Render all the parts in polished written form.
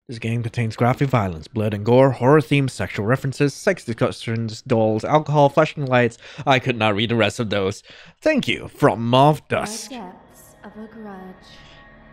This game contains graphic violence, blood and gore, horror themes, sexual references, sex discussions, dolls, alcohol, flashing lights. I could not read the rest of those. Thank you, from Moth Dusk. Depths of a Grudge.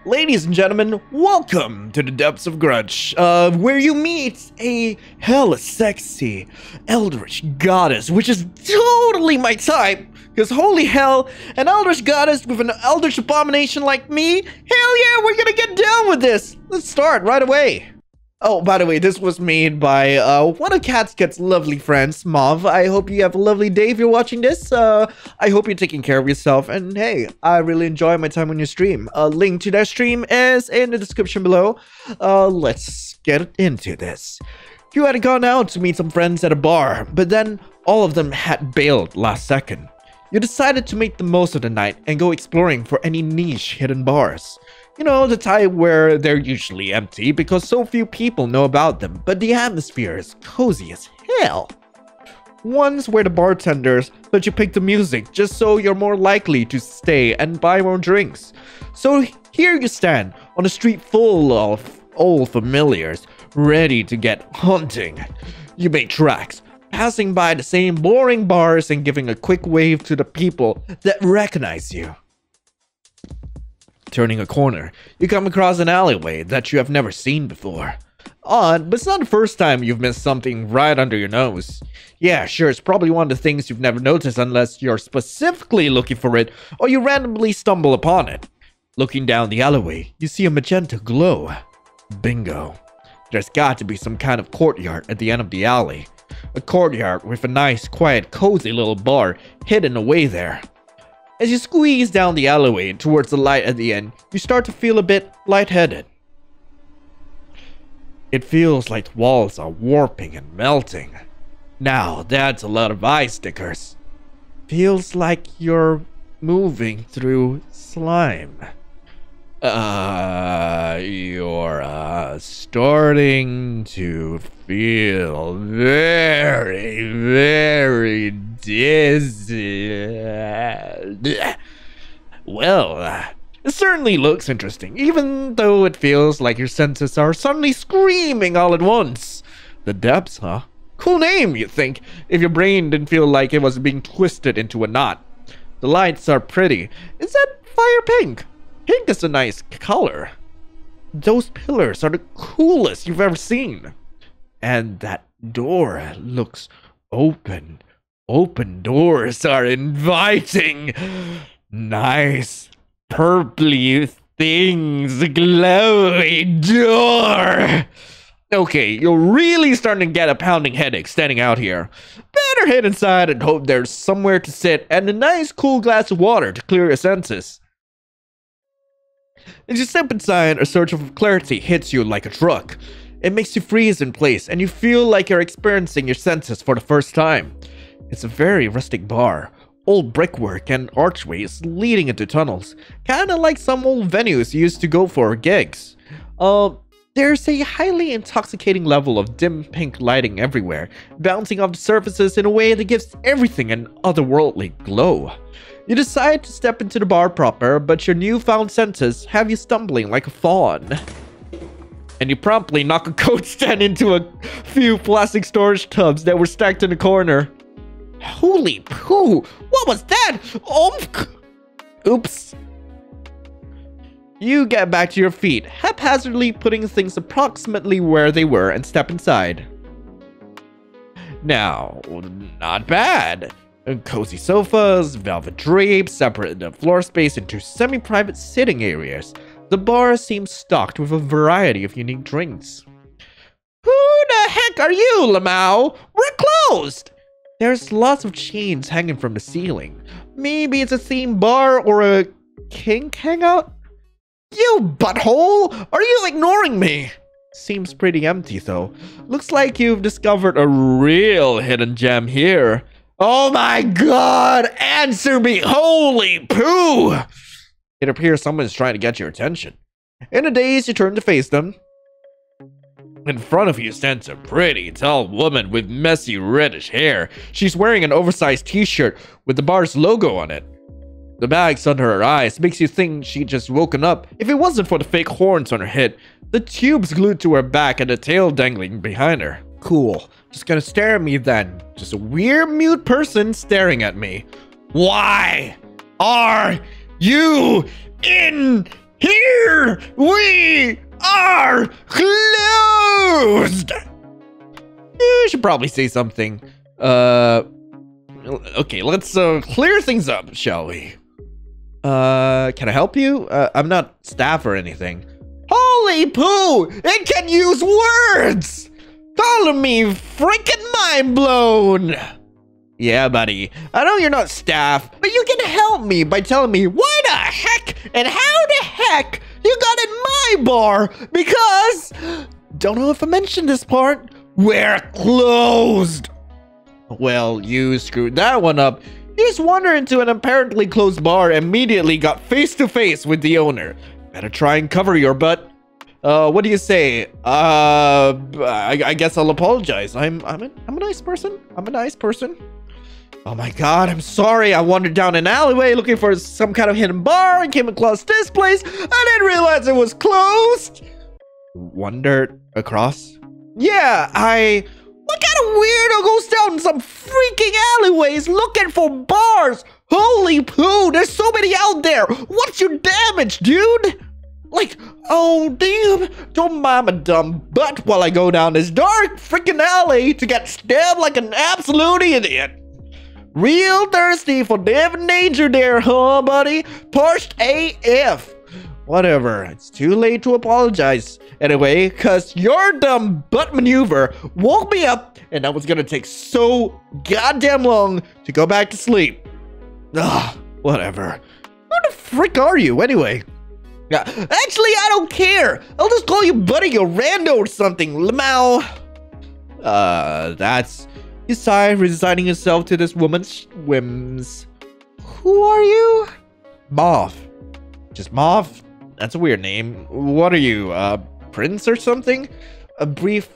Ladies and gentlemen, welcome to the Depths of Grudge, where you meet a hella sexy Eldritch goddess, which is totally my type. Because holy hell, an Eldritch goddess with an Eldritch abomination like me? Hell yeah, we're gonna get down with this! Let's start right away. Oh, by the way, this was made by one of CatSket's lovely friends, Mauve. I hope you have a lovely day if you're watching this. I hope you're taking care of yourself. And hey, I really enjoy my time on your stream. A link to their stream is in the description below. Let's get into this. You had gone out to meet some friends at a bar, but then all of them had bailed last second. You decided to make the most of the night and go exploring for any niche hidden bars. You know, the type where they're usually empty because so few people know about them, but the atmosphere is cozy as hell. Ones where the bartenders let you pick the music just so you're more likely to stay and buy more drinks. So here you stand on a street full of old familiars, ready to get hunting. You make tracks, passing by the same boring bars and giving a quick wave to the people that recognize you. Turning a corner, you come across an alleyway that you have never seen before. Odd, but it's not the first time you've missed something right under your nose. Yeah, sure, it's probably one of the things you've never noticed unless you're specifically looking for it or you randomly stumble upon it. Looking down the alleyway, you see a magenta glow. Bingo. There's got to be some kind of courtyard at the end of the alley. A courtyard with a nice, quiet, cozy little bar hidden away there. As you squeeze down the alleyway towards the light at the end, you start to feel a bit lightheaded. It feels like the walls are warping and melting. Now that's a lot of eye stickers. Feels like you're moving through slime. You're starting to feel very, very dizzy. Well, it certainly looks interesting, even though it feels like your senses are suddenly screaming all at once. The Depths, huh? Cool name, you'd think, if your brain didn't feel like it was being twisted into a knot. The lights are pretty. Is that fire pink? Pink is a nice color. Those pillars are the coolest you've ever seen. And that door looks open. Open doors are inviting. Nice purpley things, glowy door. Okay, you're really starting to get a pounding headache standing out here. Better head inside and hope there's somewhere to sit and a nice cool glass of water to clear your senses. As you step inside, a surge of clarity hits you like a truck. It makes you freeze in place, and you feel like you're experiencing your senses for the first time. It's a very rustic bar. Old brickwork and archways leading into tunnels. Kinda like some old venues you used to go for gigs. There's a highly intoxicating level of dim pink lighting everywhere, bouncing off the surfaces in a way that gives everything an otherworldly glow. You decide to step into the bar proper, but your newfound senses have you stumbling like a fawn. And you promptly knock a coat stand into a few plastic storage tubs that were stacked in the corner. Holy poo! What was that? Oops. You get back to your feet, haphazardly putting things approximately where they were and step inside. Now, not bad. Cozy sofas, velvet drapes separate the floor space into semi-private sitting areas. The bar seems stocked with a variety of unique drinks. Who the heck are you, Lamau? We're closed! There's lots of chains hanging from the ceiling. Maybe it's a theme bar or a kink hangout? You butthole! Are you ignoring me? Seems pretty empty though. Looks like you've discovered a real hidden gem here. Oh my god! Answer me! Holy poo! It appears someone is trying to get your attention. In a daze, you turn to face them. In front of you stands a pretty tall woman with messy reddish hair. She's wearing an oversized t-shirt with the bar's logo on it. The bags under her eyes makes you think she'd just woken up if it wasn't for the fake horns on her head, the tubes glued to her back, and the tail dangling behind her. Cool. Just gonna stare at me then. Just a weird mute person staring at me. Why are you in here? We are closed! You should probably say something. Okay, let's clear things up, shall we? Can I help you? I'm not staff or anything. Holy poo! It can use words! Calling me freaking mind blown! Yeah, buddy. I know you're not staff, but you can help me by telling me why the heck and how the heck you got in my bar, because... Don't know if I mentioned this part. We're closed! Well, you screwed that one up. You just wandered into an apparently closed bar and immediately got face to face with the owner. Better try and cover your butt. What do you say? I guess I'll apologize. I'm a nice person. I'm a nice person. Oh my god, I'm sorry. I wandered down an alleyway looking for some kind of hidden bar and came across this place. I didn't realize it was closed. Wandered across? Yeah, What kind of weirdo goes down some freaking alleyways looking for bars? Holy poo, there's so many out there. What's your damage, dude? Like, oh damn, don't mind my dumb butt while I go down this dark freaking alley to get stabbed like an absolute idiot. Real thirsty for death and danger there, huh, buddy? Parched AF. Whatever, it's too late to apologize. Anyway, cause your dumb butt maneuver woke me up and that was gonna take so goddamn long to go back to sleep. Ugh, whatever. Who the frick are you anyway? Actually, I don't care. I'll just call you buddy or rando or something, Lamau. That's... You sigh, resigning yourself to this woman's whims. Who are you? Moth. Just Moth? That's a weird name. What are you, Prince or something? A brief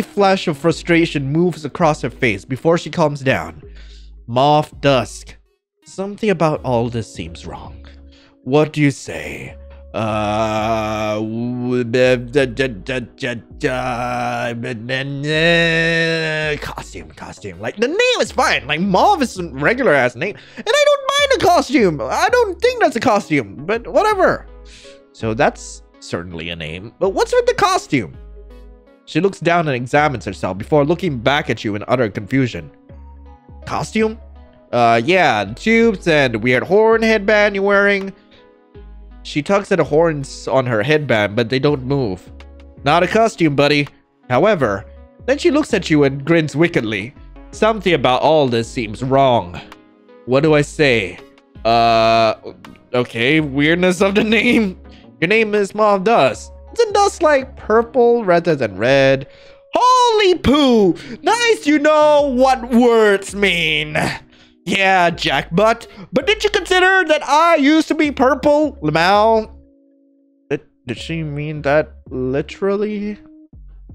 flash of frustration moves across her face before she calms down. Moth Dusk. Something about all this seems wrong. What do you say? Costume. Like, the name is fine. Like, Mauve is a regular ass name. And I don't mind a costume. I don't think that's a costume, but whatever. So that's certainly a name. But what's with the costume? She looks down and examines herself before looking back at you in utter confusion. Costume? Yeah, the tubes and the weird horn headband you're wearing. She tugs at the horns on her headband, but they don't move. Not a costume, buddy. However, then she looks at you and grins wickedly. Something about all this seems wrong. What do I say? Okay, weirdness of the name. Your name is Mauve Dust. Isn't dust like purple rather than red? Holy poo! Nice you know what words mean. Yeah, Jackbutt. But did you consider that I used to be purple, Lamau? Did she mean that literally?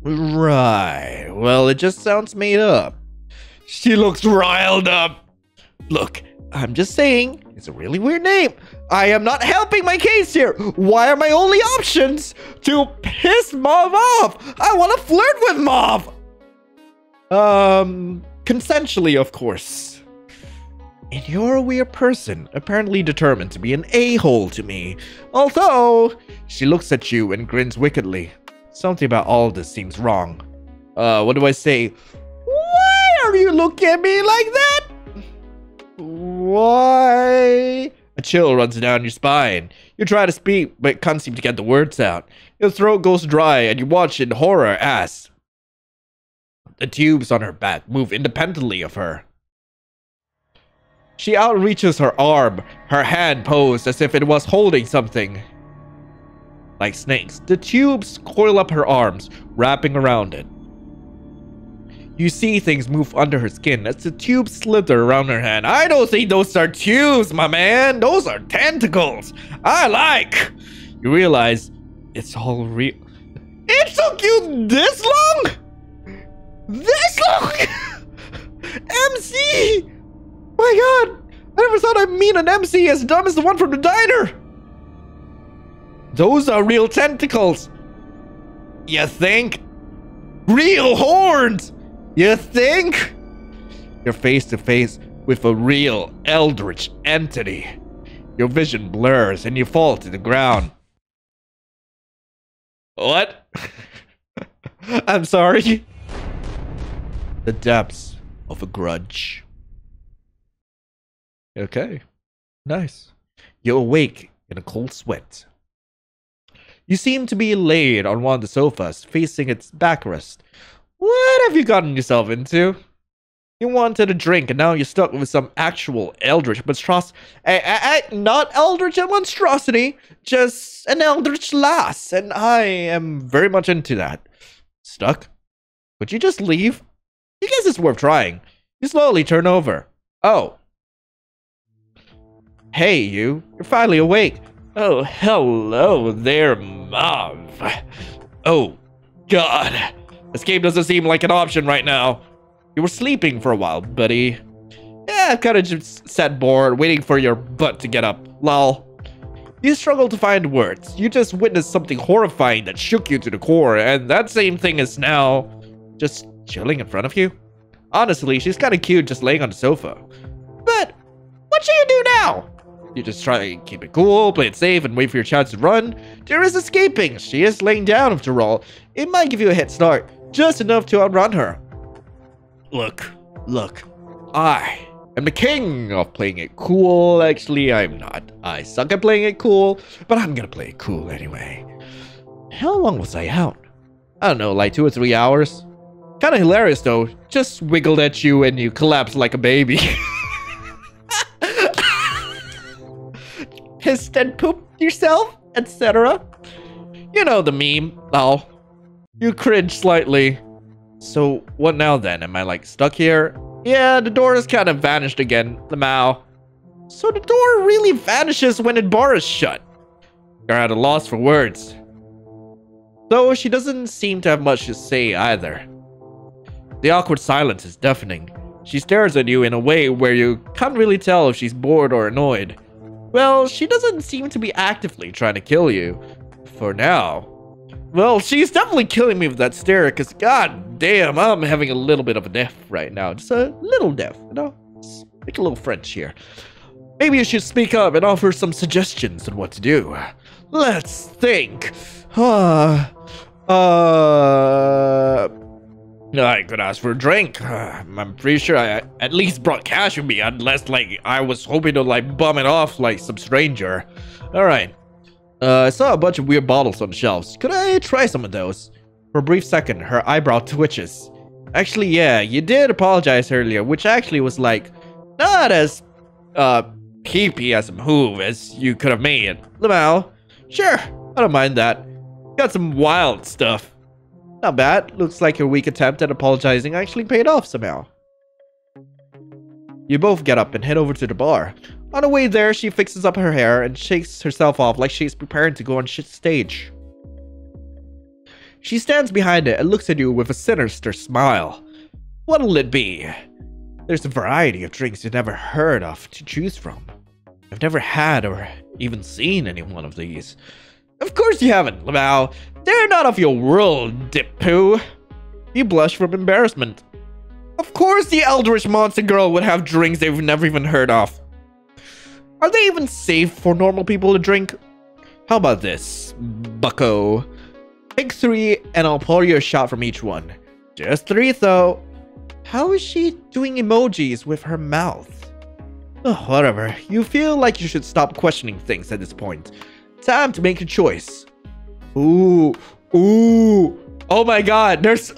Right. Well, it just sounds made up. She looks riled up. Look, I'm just saying, it's a really weird name. I am not helping my case here. Why are my only options to piss Mauve off? I want to flirt with Mauve. Consensually, of course. And you're a weird person, apparently determined to be an a-hole to me. Although, she looks at you and grins wickedly. Something about all this seems wrong. What do I say? Why are you looking at me like that? Why? A chill runs down your spine. You try to speak, but can't seem to get the words out. Your throat goes dry, and you watch in horror as the tubes on her back move independently of her. She outreaches her arm, her hand posed as if it was holding something. Like snakes, the tubes coil up her arms, wrapping around it. You see things move under her skin as the tubes slither around her hand. I don't think those are tubes, my man. Those are tentacles. I like. You realize it's all real. It took you this long? This long? MC! My god, I never thought I'd meet an MC as dumb as the one from the diner. Those are real tentacles. You think? Real horns. You think? You're face to face with a real Eldritch entity. Your vision blurs and you fall to the ground. What? I'm sorry. The depths of a grudge. Okay. Nice. You awake in a cold sweat. You seem to be laid on one of the sofas, facing its backrest. What have you gotten yourself into? You wanted a drink, and now you're stuck with some actual Eldritch monstrosity. Not Eldritch monstrosity, just an Eldritch lass, and I am very much into that. Stuck? Would you just leave? I guess it's worth trying. You slowly turn over. Oh. Hey, you're finally awake. Oh, hello there, Mom. Oh, God. Escape doesn't seem like an option right now. You were sleeping for a while, buddy. Yeah, I've kind of just sat bored, waiting for your butt to get up. Lol. You struggle to find words. You just witnessed something horrifying that shook you to the core, and that same thing is now just chilling in front of you. Honestly, she's kind of cute just laying on the sofa. But what should you do now? You just try to keep it cool, play it safe, and wait for your chance to run. There is escaping. She is laying down after all. It might give you a head start, just enough to outrun her. Look. I am the king of playing it cool. Actually, I'm not. I suck at playing it cool, but I'm gonna play it cool anyway. How long was I out? I don't know, like 2 or 3 hours. Kind of hilarious though. Just wiggled at you and you collapsed like a baby. Pissed and pooped yourself, etc. You know the meme. Oh, you cringe slightly. So what now then? Am I like stuck here? Yeah, the door has kind of vanished again. Lamau. So the door really vanishes when the bar is shut. You're at a loss for words. Though she doesn't seem to have much to say either. The awkward silence is deafening. She stares at you in a way where you can't really tell if she's bored or annoyed. Well, she doesn't seem to be actively trying to kill you. For now. Well, she's definitely killing me with that stare, because god damn, I'm having a little bit of a deaf right now. Just a little deaf, you know? Speak a little French here. Maybe you should speak up and offer some suggestions on what to do. Let's think. I could ask for a drink. I'm pretty sure I at least brought cash with me, unless like I was hoping to like bum it off like some stranger. Alright. I saw a bunch of weird bottles on the shelves. Could I try some of those? For a brief second, her eyebrow twitches. Actually, yeah, you did apologize earlier, which actually was like not as peepy as a move as you could have made. Lamau, sure, I don't mind that. Got some wild stuff. Not bad. Looks like your weak attempt at apologizing actually paid off somehow. You both get up and head over to the bar. On the way there, she fixes up her hair and shakes herself off like she's preparing to go on stage. She stands behind it and looks at you with a sinister smile. What'll it be? There's a variety of drinks you've never heard of to choose from. I've never had or even seen any one of these. Of course you haven't, Lamau. They're not of your world, dip-poo. You blush from embarrassment. Of course the Eldritch monster girl would have drinks they've never even heard of. Are they even safe for normal people to drink? How about this, bucko? Pick 3 and I'll pour you a shot from each one. Just 3 though. How is she doing emojis with her mouth? Oh, whatever. You feel like you should stop questioning things at this point. Time to make a choice. Ooh. Oh my god, there's...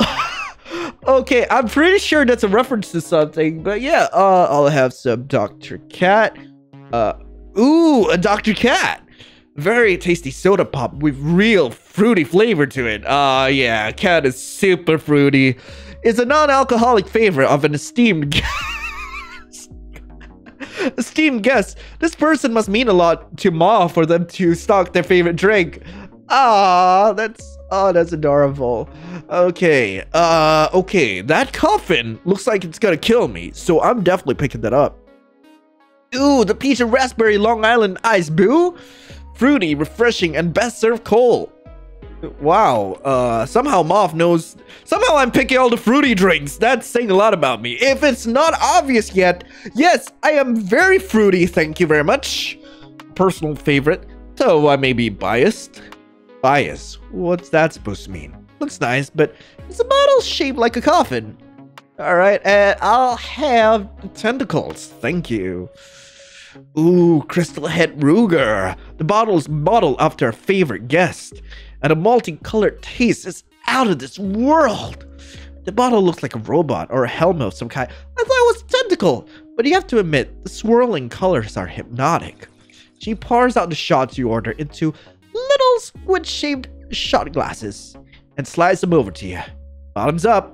Okay, I'm pretty sure that's a reference to something, but yeah, I'll have some Dr. Cat. Ooh, a Dr. Cat. Very tasty soda pop with real fruity flavor to it. Yeah, Cat is super fruity. It's a non-alcoholic favorite of an esteemed guest. Esteemed guest. This person must mean a lot to Ma for them to stock their favorite drink. That's adorable. Okay, okay, that coffin looks like it's gonna kill me, so I'm definitely picking that up. Ooh, the peach and raspberry Long Island ice, boo. Fruity, refreshing, and best served cold. Wow, somehow Moth knows. Somehow I'm picking all the fruity drinks. That's saying a lot about me. If it's not obvious yet, yes, I am very fruity, thank you very much. Personal favorite, though I may be biased. Bias? What's that supposed to mean? Looks nice, but it's a bottle shaped like a coffin. Alright, and I'll have tentacles, thank you. Ooh, Crystal Head Ruger. The bottle's modeled after a favorite guest. And a multicolored taste is out of this world. The bottle looks like a robot or a helmet of some kind. I thought it was a tentacle, but you have to admit, the swirling colors are hypnotic. She pours out the shots you order into little squid-shaped shot glasses and slides them over to you. Bottoms up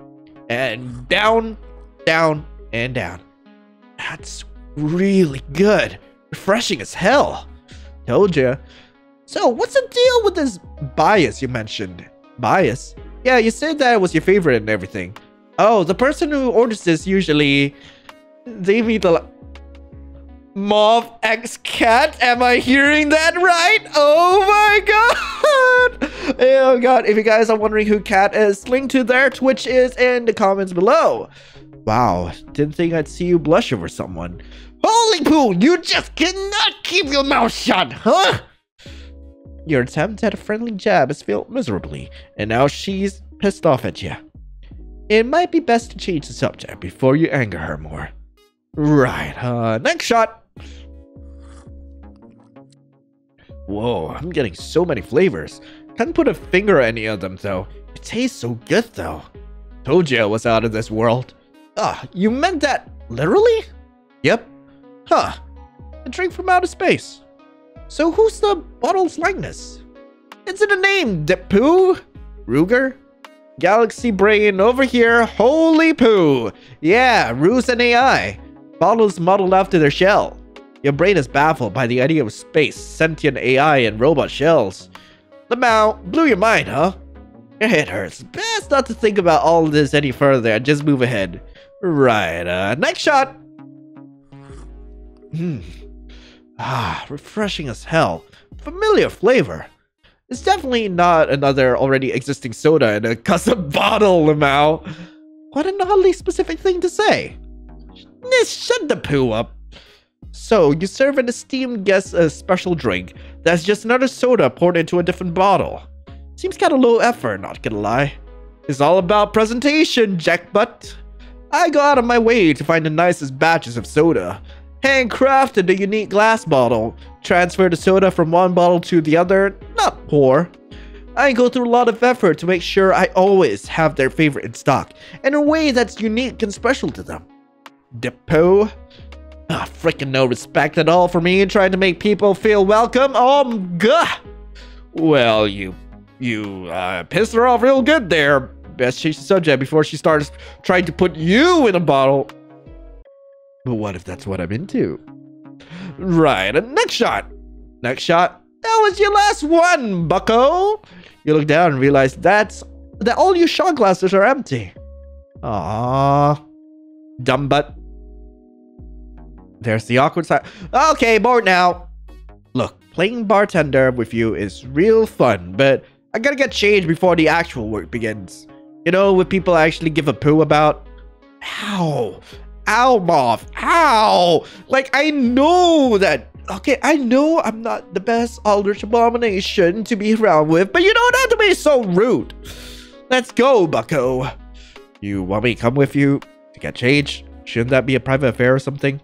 and down, down, and down. That's really good. Refreshing as hell. Told ya. So, what's the deal with this bias you mentioned? Bias? Yeah, you said that it was your favorite and everything. Oh, the person who orders this usually... They meet the... Moth X Cat? Am I hearing that right? Oh my god! Oh god, if you guys are wondering who Cat is, link to their Twitch is in the comments below. Wow, didn't think I'd see you blush over someone. Holy poo, you just cannot keep your mouth shut, huh? Your attempt at a friendly jab has failed miserably, and now she's pissed off at you. It might be best to change the subject before you anger her more. Right, next shot. Whoa, I'm getting so many flavors. Can't put a finger on any of them though. It tastes so good though. Told you it was out of this world. Ah, you meant that literally? Yep. Huh. A drink from outer space. So who's the bottle's likeness? It's in the name, Depu? Ruger? Galaxy Brain over here, holy poo! Yeah, Ruse and AI. Bottles modeled after their shell. Your brain is baffled by the idea of space, sentient AI, and robot shells. Lamau, blew your mind, huh? Your head hurts. Best not to think about all of this any further and just move ahead. Right, next shot! Ah, refreshing as hell. Familiar flavor. It's definitely not another already existing soda in a custom bottle, Lamau. What an oddly specific thing to say. Shut the poo up. So, you serve an esteemed guest a special drink that's just another soda poured into a different bottle. Seems kinda low effort, not gonna lie. It's all about presentation, jackbutt. I go out of my way to find the nicest batches of soda. Handcrafted a unique glass bottle. Transfer the soda from one bottle to the other. Not poor. I go through a lot of effort to make sure I always have their favorite in stock, in a way that's unique and special to them. Depot? Ah, freaking no respect at all for me trying to make people feel welcome. Oh, gah! Well, you pissed her off real good there. Best change the subject before she starts trying to put you in a bottle. But what if that's what I'm into? Right, next shot. Next shot. That was your last one, bucko. You look down and realize that all your shot glasses are empty. Aww. Dumb butt. There's the awkward side. Okay, bored now. Look, playing bartender with you is real fun, but I gotta get changed before the actual work begins. You know, what people actually give a poo about? Ow. Ow, Moth. Ow. Like, I know that. Okay, I know I'm not the best Eldritch abomination to be around with, but you don't have to be so rude. Let's go, bucko. You want me to come with you to get changed? Shouldn't that be a private affair or something?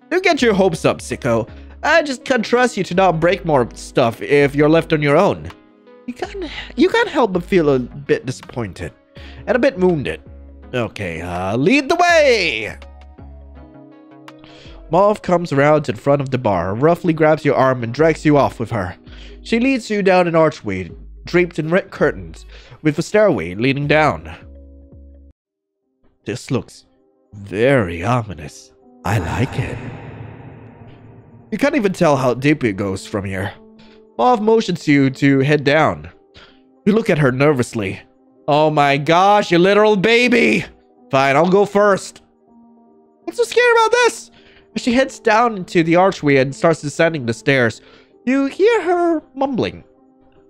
Don't get your hopes up, sicko. I just can't trust you to not break more stuff if you're left on your own. You can't help but feel a bit disappointed and a bit wounded. Okay, lead the way! Moth comes around to the front of the bar, roughly grabs your arm and drags you off with her. She leads you down an archway draped in red curtains, with a stairway leading down. This looks very ominous. I like it. You can't even tell how deep it goes from here. Moth motions you to head down. You look at her nervously. Oh my gosh, you literal baby! Fine, I'll go first. What's so scary about this? As she heads down into the archway and starts descending the stairs, you hear her mumbling.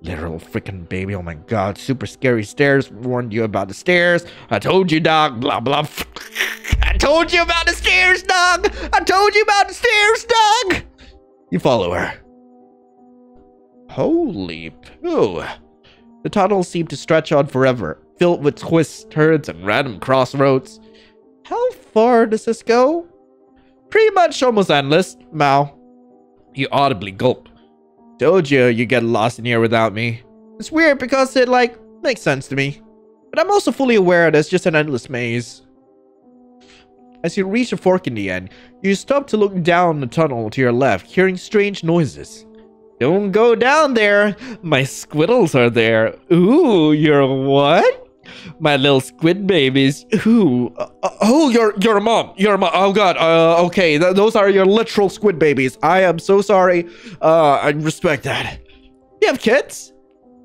Literal freaking baby, oh my god, super scary stairs. Warned you about the stairs. I told you, dog, blah blah. I told you about the stairs, dog. I told you about the stairs, dog. You follow her. Holy poo. The tunnels seem to stretch on forever, filled with twists, turns, and random crossroads. How far does this go? Pretty much almost endless, Mao. You audibly gulp. Told you you'd get lost in here without me. It's weird because it, makes sense to me. But I'm also fully aware that it's just an endless maze. As you reach a fork in the end, you stop to look down the tunnel to your left, hearing strange noises. Don't go down there. My squiddles are there. Ooh, you're what? My little squid babies. Ooh. Oh, you're a mom. You're a mom. Oh god. Okay. Those are your literal squid babies. I am so sorry. I respect that. You have kids?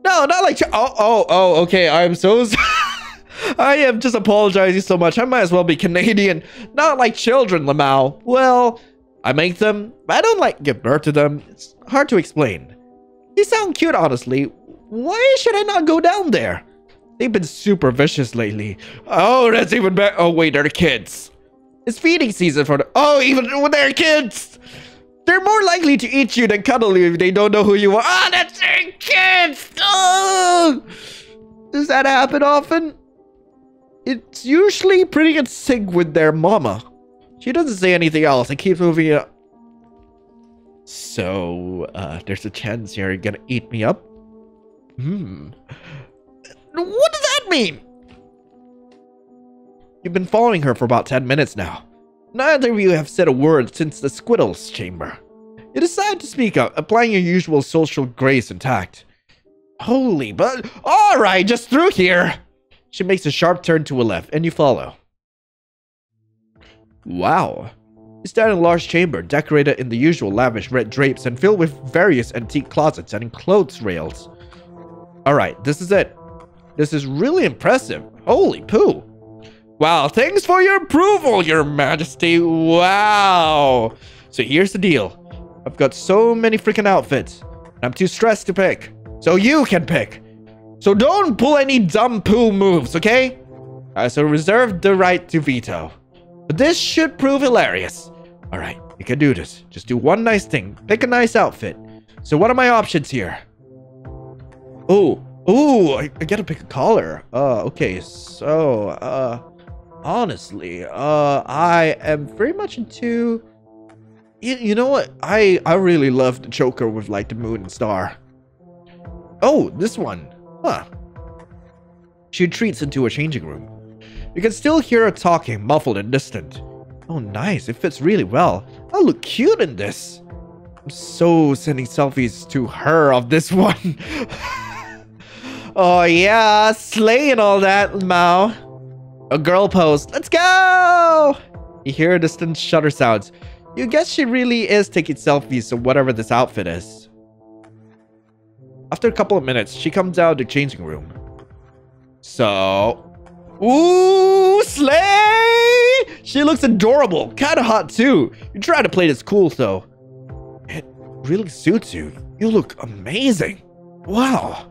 No, not like. Oh. Okay. I'm so. I am just apologizing so much. I might as well be Canadian. Not like children, Lamau. Well, I make them, but I don't give birth to them. It's hard to explain. You sound cute, honestly. Why should I not go down there? They've been super vicious lately. Oh, that's even better. Oh, wait, they're kids. It's feeding season for the... Oh, even when they're kids. They're more likely to eat you than cuddle you if they don't know who you are. Ah, that's their kids. Oh! Does that happen often? It's usually pretty in sync with their mama. She doesn't say anything else and keeps moving up. So, there's a chance you're gonna eat me up? What does that mean? You've been following her for about 10 minutes now. Neither of you have said a word since the Squiddles chamber. You decide to speak up, applying your usual social grace and tact. Holy but... Alright, just through here! She makes a sharp turn to a left, and you follow. Wow. You stand in a large chamber, decorated in the usual lavish red drapes and filled with various antique closets and clothes rails. Alright, this is it. This is really impressive. Holy poo. Wow, thanks for your approval, your majesty. Wow. So here's the deal. I've got so many freaking outfits. And I'm too stressed to pick. So you can pick. So don't pull any dumb poo moves, okay? I shall reserve the right to veto. But this should prove hilarious. Alright, you can do this. Just do one nice thing. Pick a nice outfit. So what are my options here? Oh, I gotta pick a collar. Okay, so, honestly, I am very much into... You know what? I really love the choker with, the moon and star. Oh, this one. Huh. She retreats into a changing room. You can still hear her talking, muffled and distant. Oh, nice. It fits really well. I look cute in this. I'm so sending selfies to her of this one. Oh, yeah. Slay and all that, Mao. A girl pose. Let's go! You hear distant shudder sounds. You guess she really is taking selfies of whatever this outfit is. After a couple of minutes, she comes out of the changing room. So... Ooh, slay! She looks adorable. Kinda hot, too. You try to play this cool, though. It really suits you. You look amazing. Wow.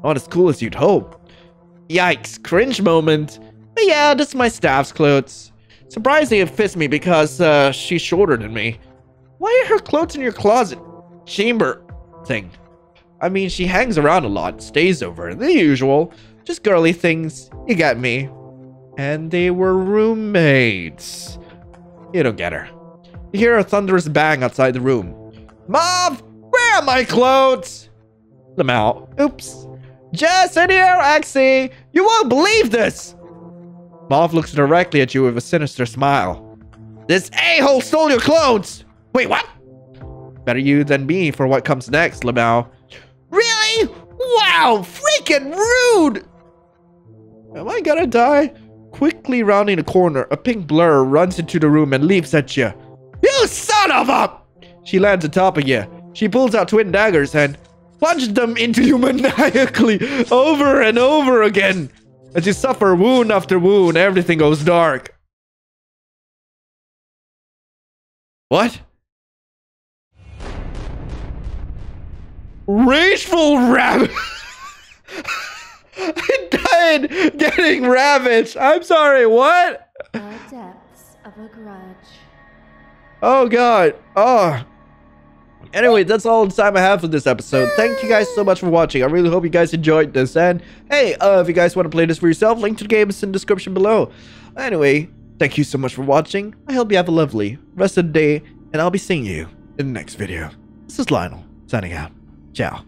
Not as cool as you'd hope. Yikes, cringe moment. But yeah, this is my staff's clothes. Surprisingly, it fits me because she's shorter than me. Why are her clothes in your closet? Chamber thing. I mean, she hangs around a lot, stays over, the usual. Just girly things, you get me. And they were roommates. You don't get her. You hear a thunderous bang outside the room. Mom, where are my clothes? Lamau, oops. Just in here, Axie. You won't believe this. Mauve looks directly at you with a sinister smile. This a-hole stole your clothes. Wait, what? Better you than me for what comes next, Lamau. Really? Wow, freaking rude. Am I gonna die? Quickly rounding a corner, a pink blur runs into the room and leaps at you. You son of a... She lands atop of you. She pulls out twin daggers and plunges them into you maniacally over and over again. As you suffer wound after wound, everything goes dark. What? Rageful rabbit. I died getting ravaged. I'm sorry, what? The depths of a grudge. Oh god. Oh. Anyway, that's all the time I have for this episode. Thank you guys so much for watching. I really hope you guys enjoyed this. And hey, if you guys want to play this for yourself, link to the game is in the description below. Anyway, thank you so much for watching. I hope you have a lovely rest of the day, and I'll be seeing you in the next video. This is Lionel, signing out. Ciao.